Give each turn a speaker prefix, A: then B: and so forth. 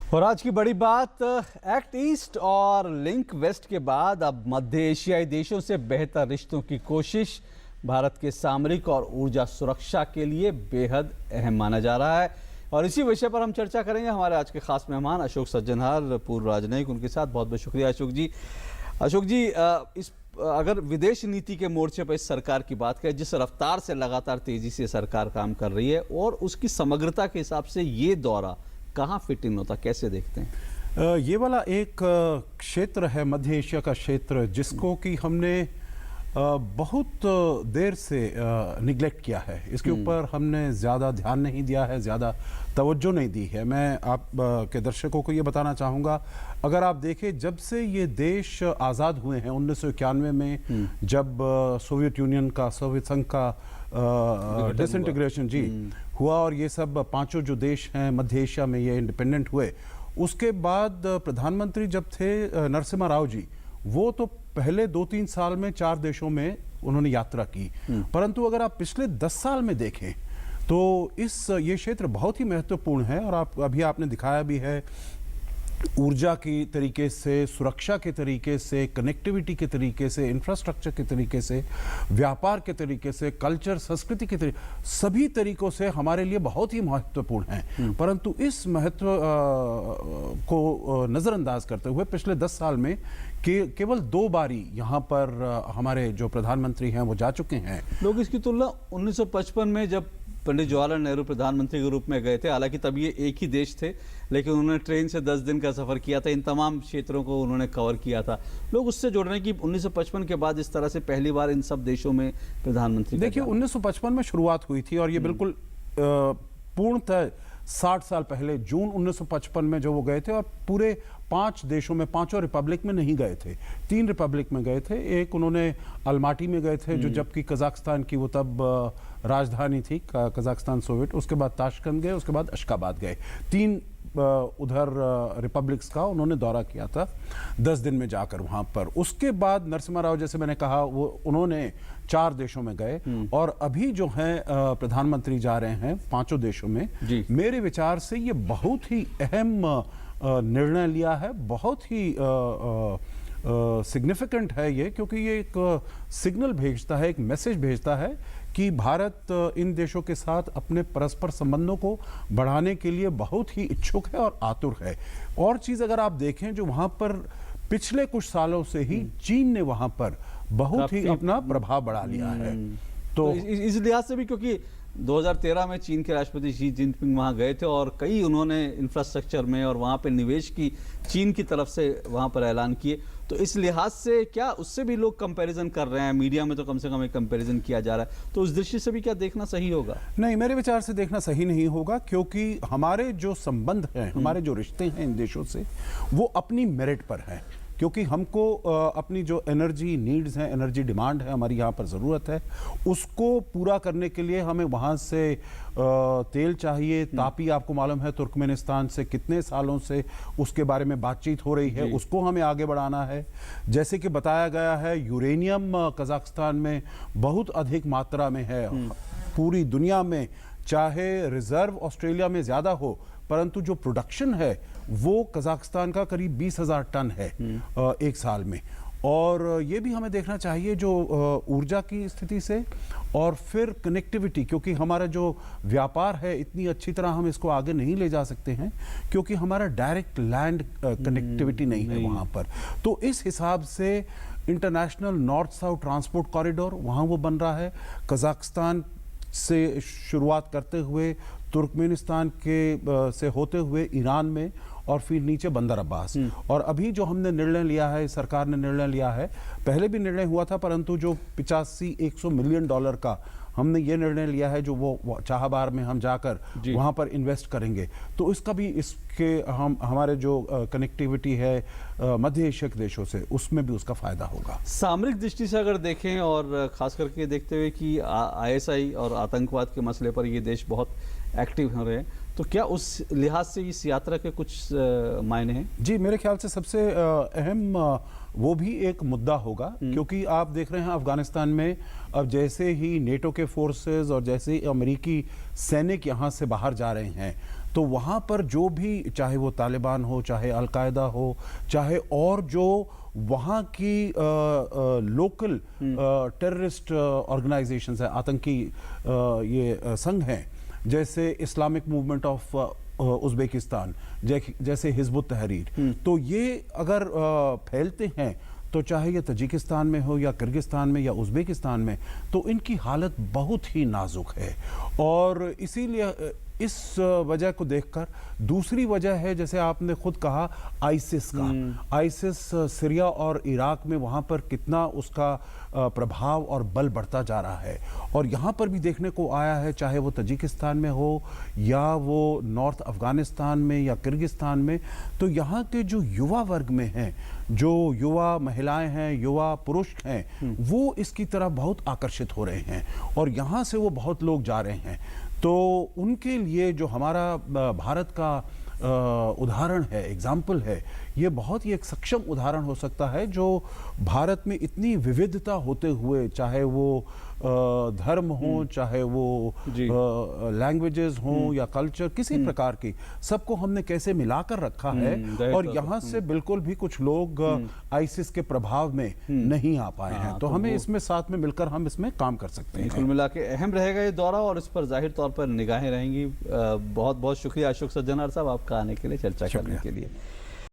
A: और आज की बड़ी बात, एक्ट ईस्ट और लिंक वेस्ट के बाद अब मध्य एशियाई देशों से बेहतर रिश्तों की कोशिश भारत के सामरिक और ऊर्जा सुरक्षा के लिए बेहद अहम माना जा रहा है। और इसी विषय पर हम चर्चा करेंगे। हमारे आज के खास मेहमान अशोक सज्जनहार, पूर्व राजनयिक, उनके साथ बहुत बहुत शुक्रिया अशोक जी। अशोक जी, अगर विदेश नीति के मोर्चे पर इस सरकार की बात करें, जिस रफ्तार से लगातार तेजी से सरकार काम कर रही है और उसकी समग्रता के हिसाब से ये दौरा कहाँ फिट इन होता, कैसे देखते हैं?
B: ये वाला एक क्षेत्र है मध्य एशिया का क्षेत्र जिसको कि हमने बहुत देर से निगलेक्ट किया है। इसके ऊपर हमने ज़्यादा ध्यान नहीं दिया है, ज़्यादा तवज्जो नहीं दी है। मैं आप के दर्शकों को ये बताना चाहूँगा, अगर आप देखें जब से ये देश आज़ाद हुए हैं 1991 में, जब सोवियत यूनियन का, सोवियत संघ का डिसइंटीग्रेशन हुआ और ये सब पांचों जो देश हैं मध्य एशिया में ये इंडिपेंडेंट हुए, उसके बाद प्रधानमंत्री जब थे नरसिम्हा राव जी, वो तो पहले 2-3 साल में 4 देशों में उन्होंने यात्रा की। परंतु अगर आप पिछले 10 साल में देखें तो ये क्षेत्र बहुत ही महत्वपूर्ण है। और अभी आपने दिखाया भी है, ऊर्जा की तरीके से, सुरक्षा के तरीके से, कनेक्टिविटी के तरीके से, इंफ्रास्ट्रक्चर के तरीके से, व्यापार के तरीके से, कल्चर, संस्कृति के तरीके, सभी तरीकों से हमारे लिए बहुत ही महत्वपूर्ण है। परंतु इस महत्व को नज़रअंदाज करते हुए पिछले 10 साल में केवल 2 बारी यहाँ पर हमारे जो प्रधानमंत्री हैं वो जा चुके हैं।
A: लोग इसकी तुलना 1955 में जब पंडित जवाहरलाल नेहरू प्रधानमंत्री के रूप में गए थे, हालांकि तब ये एक ही देश थे, लेकिन उन्होंने ट्रेन से 10 दिन का सफ़र किया था, इन तमाम क्षेत्रों को उन्होंने कवर किया था। लोग उससे जोड़ रहे हैं कि 1955 के बाद इस तरह से पहली बार इन सब देशों में प्रधानमंत्री।
B: देखिए 1955 में शुरुआत हुई थी और ये बिल्कुल पूर्णतः 60 साल पहले जून 1955 में जो वो गए थे, और पूरे 5 देशों में, 5 रिपब्लिक में नहीं गए थे, 3 रिपब्लिक में गए थे। एक उन्होंने अलमाटी में गए थे, जो जबकि कजाकिस्तान की वो तब राजधानी थी, कजाकिस्तान सोवियत। उसके बाद ताशकंद गए, उसके बाद अशकाबाद गए। 3 उधर रिपब्लिक्स का उन्होंने दौरा किया था 10 दिन में जाकर वहां पर। उसके बाद नरसिम्हा राव, जैसे मैंने कहा, वो उन्होंने 4 देशों में गए, और अभी जो है प्रधानमंत्री जा रहे हैं 5 देशों में। मेरे विचार से ये बहुत ही अहम निर्णय लिया है, बहुत ही सिग्निफिकेंट है ये, क्योंकि ये एक सिग्नल भेजता है, एक मैसेज भेजता है कि भारत इन देशों के साथ अपने परस्पर संबंधों को बढ़ाने के लिए बहुत ही इच्छुक है और आतुर है। और चीज़ अगर आप देखें, जो वहाँ पर पिछले कुछ सालों से ही चीन ने वहाँ पर बहुत ही अपना प्रभाव बढ़ा लिया है।
A: तो इस लिहाज से भी, क्योंकि 2013 में चीन के राष्ट्रपति शी जिनपिंग वहाँ गए थे और कई उन्होंने इंफ्रास्ट्रक्चर में और वहाँ पे निवेश की चीन की तरफ से वहाँ पर ऐलान किए, तो इस लिहाज से क्या उससे भी लोग कंपैरिजन कर रहे हैं? मीडिया में तो कम से कम एक कंपैरिजन किया जा रहा है, तो उस दृष्टि से भी क्या देखना सही होगा?
B: नहीं, मेरे विचार से देखना सही नहीं होगा, क्योंकि हमारे जो संबंध हैं, हमारे जो रिश्ते हैं इन देशों से, वो अपनी मेरिट पर हैं। क्योंकि हमको अपनी जो एनर्जी नीड्स हैं, एनर्जी डिमांड है, हमारी यहाँ पर ज़रूरत है, उसको पूरा करने के लिए हमें वहाँ से तेल चाहिए। तापी, आपको मालूम है, तुर्कमेनिस्तान से कितने सालों से उसके बारे में बातचीत हो रही है, उसको हमें आगे बढ़ाना है। जैसे कि बताया गया है, यूरेनियम कजाकिस्तान में बहुत अधिक मात्रा में है। पूरी दुनिया में चाहे रिजर्व ऑस्ट्रेलिया में ज़्यादा हो, परंतु जो प्रोडक्शन है वो कजाकिस्तान का करीब 20,000 टन है एक साल में। और ये भी हमें देखना चाहिए जो ऊर्जा की स्थिति से, और फिर कनेक्टिविटी, क्योंकि हमारा जो व्यापार है इतनी अच्छी तरह हम इसको आगे नहीं ले जा सकते हैं, क्योंकि हमारा डायरेक्ट लैंड कनेक्टिविटी नहीं है वहाँ पर। तो इस हिसाब से international north south transport corridor वहाँ वो बन रहा है, कजाकिस्तान से शुरुआत करते हुए तुर्कमेनिस्तान के से होते हुए ईरान में, और फिर नीचे बंदर अब्बास। और अभी जो हमने निर्णय लिया है, सरकार ने निर्णय लिया है, पहले भी निर्णय हुआ था, परंतु जो 85-100 मिलियन डॉलर का हमने ये निर्णय लिया है, जो वो चाहबार में हम जाकर वहाँ पर इन्वेस्ट करेंगे, तो इसका भी, इसके हमारे जो कनेक्टिविटी है मध्य एशिया के देशों से, उसमें भी उसका फ़ायदा होगा।
A: सामरिक दृष्टि से अगर देखें, और ख़ास करके देखते हुए कि ISI और आतंकवाद के मसले पर ये देश बहुत एक्टिव हो रहे हैं, तो क्या उस लिहाज से इस यात्रा के कुछ मायने हैं? जी,
B: मेरे ख्याल से सबसे अहम वो भी एक मुद्दा होगा, क्योंकि आप देख रहे हैं अफगानिस्तान में अब जैसे ही नेटो के फोर्सेस और जैसे ही अमेरिकी सैनिक यहाँ से बाहर जा रहे हैं, तो वहाँ पर जो भी, चाहे वो तालिबान हो, चाहे अलकायदा हो, चाहे और जो वहाँ की लोकल टेररिस्ट ऑर्गेनाइजेशंस है, आतंकी ये संघ हैं, जैसे इस्लामिक मूवमेंट ऑफ उज़्बेकिस्तान, जैसे हिज़्बुत तहरीर, तो ये अगर फैलते हैं तो चाहे ये तजिकिस्तान में हो या किर्गिस्तान में या उज़्बेकिस्तान में, तो इनकी हालत बहुत ही नाजुक है। और इसीलिए इस वजह को देखकर दूसरी वजह है, जैसे आपने खुद कहा, आईसिस का। आईसिस सीरिया और इराक में वहाँ पर कितना उसका प्रभाव और बल बढ़ता जा रहा है। और यहाँ पर भी देखने को आया है, चाहे वो तजिकिस्तान में हो या वो नॉर्थ अफ़गानिस्तान में या किर्गिस्तान में, तो यहाँ के जो युवा वर्ग में हैं, जो युवा महिलाएं हैं, युवा पुरुष हैं, वो इसकी तरफ बहुत आकर्षित हो रहे हैं और यहाँ से वो बहुत लोग जा रहे हैं। तो उनके लिए जो हमारा भारत का उदाहरण है, एग्जाम्पल है, ये बहुत ही एक सक्षम उदाहरण हो सकता है, जो भारत में इतनी विविधता होते हुए, चाहे वो धर्म हो, चाहे वो लैंग्वेजेस हों या कल्चर, किसी प्रकार की, सबको हमने कैसे मिलाकर रखा है। और यहाँ से बिल्कुल भी कुछ लोग आईसिस के प्रभाव में नहीं आ पाए हैं। तो हमें इसमें साथ में मिलकर हम इसमें काम कर सकते हैं।
A: कुल मिला के अहम रहेगा ये दौरा और इस पर जाहिर तौर पर निगाहें रहेंगी। बहुत बहुत शुक्रिया अशोक सज्जनर साहब आपका आने के लिए, चर्चा करने के लिए।